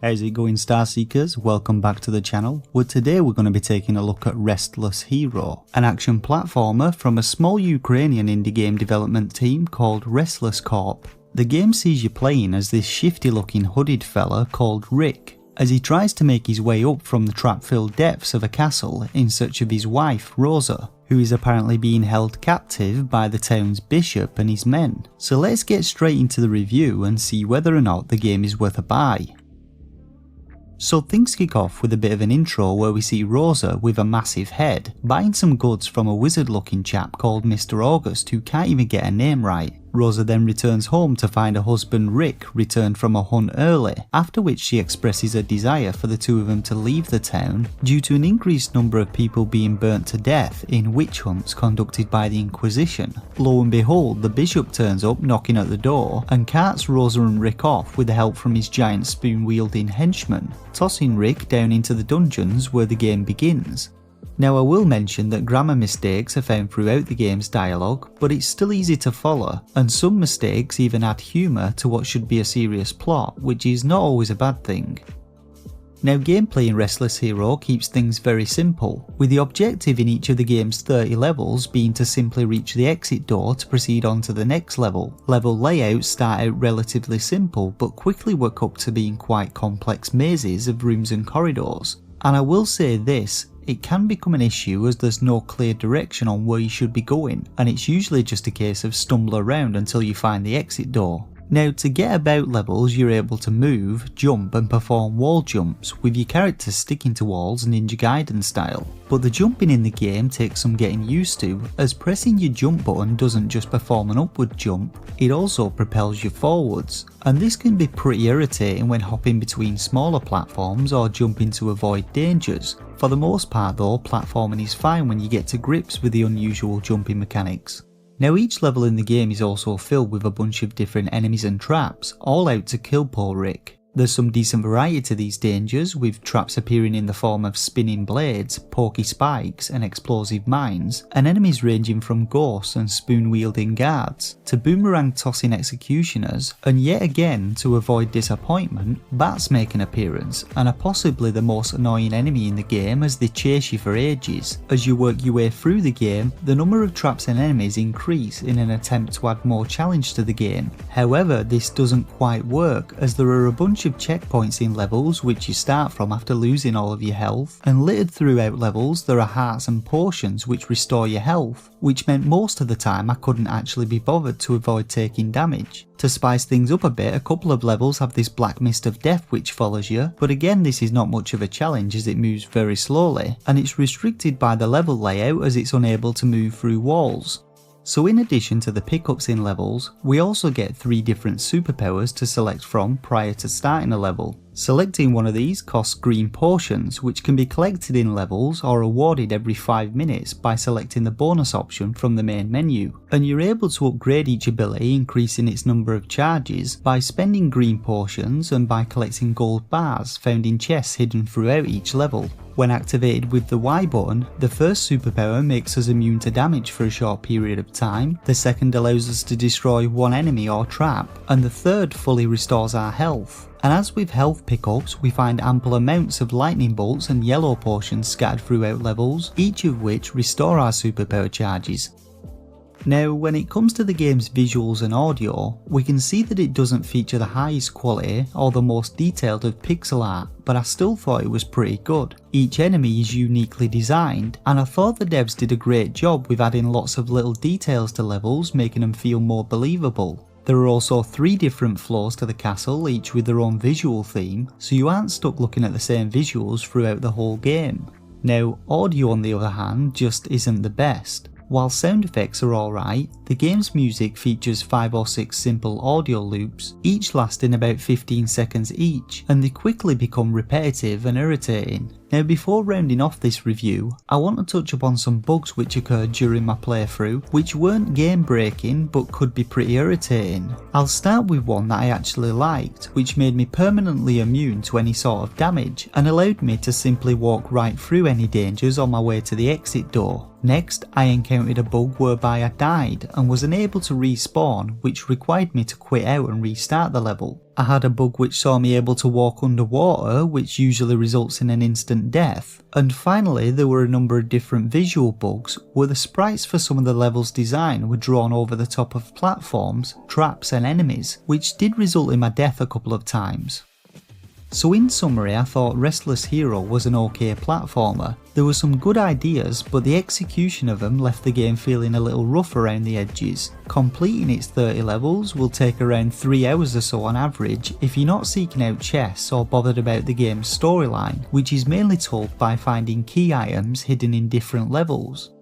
How's it going, Starseekers? Welcome back to the channel, where today we're going to be taking a look at Restless Hero, an action platformer from a small Ukrainian indie game development team called Restless Corp. The game sees you playing as this shifty looking hooded fella called Rick, as he tries to make his way up from the trap-filled depths of a castle in search of his wife, Rosa, who is apparently being held captive by the town's bishop and his men. So let's get straight into the review and see whether or not the game is worth a buy. So things kick off with a bit of an intro where we see Rosa with a massive head buying some goods from a wizard looking chap called Mr. August who can't even get a name right. Rosa then returns home to find her husband Rick returned from a hunt early, after which she expresses a desire for the two of them to leave the town due to an increased number of people being burnt to death in witch hunts conducted by the Inquisition. Lo and behold, the bishop turns up knocking at the door and carts Rosa and Rick off with the help from his giant spoon-wielding henchman, tossing Rick down into the dungeons where the game begins. Now I will mention that grammar mistakes are found throughout the game's dialogue, but it's still easy to follow, and some mistakes even add humour to what should be a serious plot, which is not always a bad thing. Now gameplay in Restless Hero keeps things very simple, with the objective in each of the game's 30 levels being to simply reach the exit door to proceed on to the next level. Level layouts start out relatively simple, but quickly work up to being quite complex mazes of rooms and corridors. And I will say this, it can become an issue as there's no clear direction on where you should be going, and it's usually just a case of stumble around until you find the exit door. Now to get about levels you're able to move, jump and perform wall jumps, with your character sticking to walls Ninja Gaiden style. But the jumping in the game takes some getting used to, as pressing your jump button doesn't just perform an upward jump, it also propels you forwards. And this can be pretty irritating when hopping between smaller platforms or jumping to avoid dangers. For the most part though, platforming is fine when you get to grips with the unusual jumping mechanics. Now each level in the game is also filled with a bunch of different enemies and traps, all out to kill poor Rick. There's some decent variety to these dangers, with traps appearing in the form of spinning blades, pokey spikes and explosive mines, and enemies ranging from ghosts and spoon-wielding guards, to boomerang-tossing executioners, and yet again, to avoid disappointment, bats make an appearance, and are possibly the most annoying enemy in the game as they chase you for ages. As you work your way through the game, the number of traps and enemies increase in an attempt to add more challenge to the game. However, this doesn't quite work, as there are a bunch of checkpoints in levels which you start from after losing all of your health, and littered throughout levels there are hearts and potions which restore your health, which meant most of the time I couldn't actually be bothered to avoid taking damage. To spice things up a bit, a couple of levels have this black mist of death which follows you, but again this is not much of a challenge as it moves very slowly, and it's restricted by the level layout as it's unable to move through walls. So in addition to the pickups in levels, we also get 3 different superpowers to select from prior to starting a level. Selecting one of these costs green potions, which can be collected in levels or awarded every 5 minutes by selecting the bonus option from the main menu, and you're able to upgrade each ability increasing its number of charges by spending green potions and by collecting gold bars found in chests hidden throughout each level. When activated with the Y button, the first superpower makes us immune to damage for a short period of time, the second allows us to destroy one enemy or trap, and the third fully restores our health. And as with health pickups, we find ample amounts of lightning bolts and yellow potions scattered throughout levels, each of which restore our superpower charges. Now when it comes to the game's visuals and audio, we can see that it doesn't feature the highest quality or the most detailed of pixel art, but I still thought it was pretty good. Each enemy is uniquely designed, and I thought the devs did a great job with adding lots of little details to levels, making them feel more believable. There are also 3 different floors to the castle, each with their own visual theme, so you aren't stuck looking at the same visuals throughout the whole game. Now, audio on the other hand just isn't the best. While sound effects are alright, the game's music features 5 or 6 simple audio loops, each lasting about 15 seconds each, and they quickly become repetitive and irritating. Now before rounding off this review, I want to touch upon some bugs which occurred during my playthrough, which weren't game breaking but could be pretty irritating. I'll start with one that I actually liked, which made me permanently immune to any sort of damage, and allowed me to simply walk right through any dangers on my way to the exit door. Next, I encountered a bug whereby I died and was unable to respawn, which required me to quit out and restart the level. I had a bug which saw me able to walk underwater, which usually results in an instant death. And finally, there were a number of different visual bugs where the sprites for some of the level's design were drawn over the top of platforms, traps and enemies, which did result in my death a couple of times. So in summary, I thought Restless Hero was an okay platformer. There were some good ideas, but the execution of them left the game feeling a little rough around the edges. Completing its 30 levels will take around 3 hours or so on average if you're not seeking out chests or bothered about the game's storyline, which is mainly told by finding key items hidden in different levels.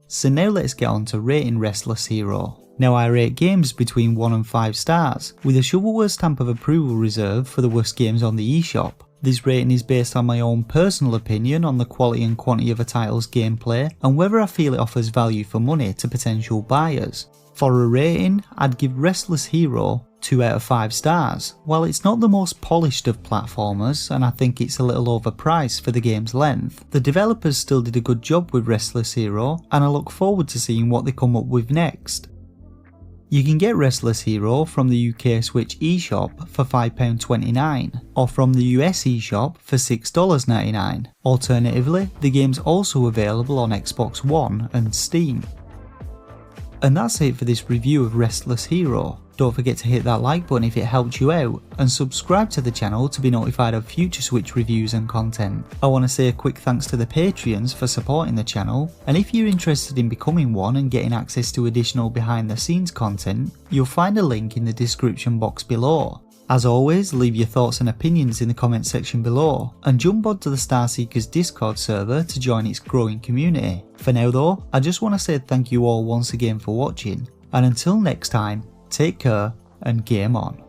So now let's get on to rating Restless Hero. Now I rate games between 1 and 5 stars, with a shovelware stamp of approval reserved for the worst games on the eShop. This rating is based on my own personal opinion on the quality and quantity of a title's gameplay and whether I feel it offers value for money to potential buyers. For a rating, I'd give Restless Hero 2 out of 5 stars. While it's not the most polished of platformers and I think it's a little overpriced for the game's length, the developers still did a good job with Restless Hero and I look forward to seeing what they come up with next. You can get Restless Hero from the UK Switch eShop for £5.29 or from the US eShop for $6.99. Alternatively, the game's also available on Xbox One and Steam. And that's it for this review of Restless Hero. Don't forget to hit that like button if it helped you out, and subscribe to the channel to be notified of future Switch reviews and content. I want to say a quick thanks to the Patreons for supporting the channel, and if you're interested in becoming one and getting access to additional behind the scenes content, you'll find a link in the description box below. As always, leave your thoughts and opinions in the comment section below, and jump onto the Starseekers Discord server to join its growing community. For now though, I just want to say thank you all once again for watching, and until next time, take care and game on.